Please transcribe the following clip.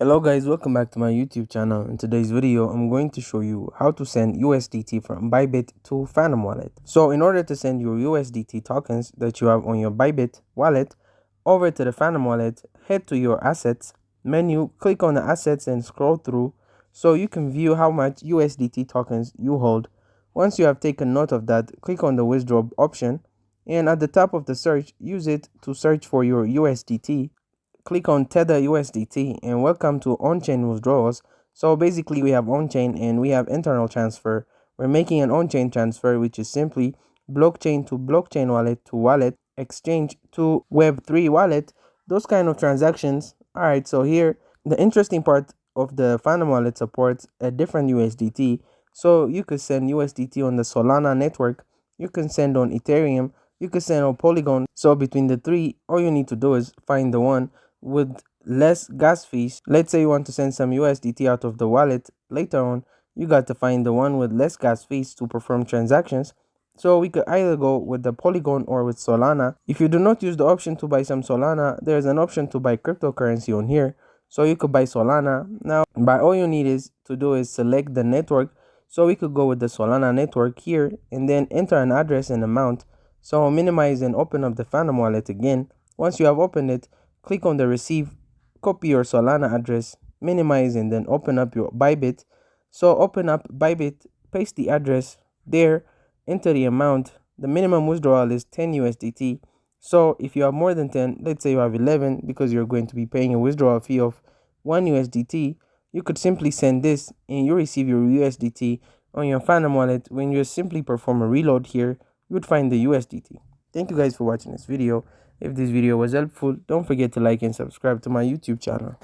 Hello guys, welcome back to my YouTube channel. In today's video, I'm going to show you how to send USDT from Bybit to Phantom wallet. So in order to send your USDT tokens that you have on your Bybit wallet over to the Phantom wallet, head to your assets menu, click on the assets and scroll through so you can view how much USDT tokens you hold. Once you have taken note of that, click on the withdraw option and at the top of the search, use it to search for your USDT. Click on Tether USDT and welcome to on-chain withdrawals. So basically we have on-chain and we have internal transfer. We're making an on-chain transfer, which is simply blockchain to blockchain wallet, exchange to Web3 wallet, those kind of transactions. All right, so here the interesting part of the Phantom wallet supports a different USDT. So you could send USDT on the Solana network, you can send on Ethereum, you can send on Polygon. So between the three, all you need to do is find the one with less gas fees. Let's say you want to send some USDT out of the wallet later on, you got to find the one with less gas fees to perform transactions. So we could either go with the Polygon or with Solana. If you do not use the option to buy some Solana, there's an option to buy cryptocurrency on here. So you could buy Solana. Now, by all you need is to do is select the network. So we could go with the Solana network here and then enter an address and amount. So minimize and open up the Phantom wallet again. Once you have opened it, click on the receive, copy your Solana address, minimize and then open up your Bybit. So open up Bybit, paste the address there, enter the amount. The minimum withdrawal is 10 USDT. So if you have more than 10, let's say you have 11 because you're going to be paying a withdrawal fee of 1 USDT, you could simply send this and you receive your USDT on your Phantom wallet. When you simply perform a reload here, you would find the USDT. Thank you guys for watching this video. If this video was helpful, don't forget to like and subscribe to my YouTube channel.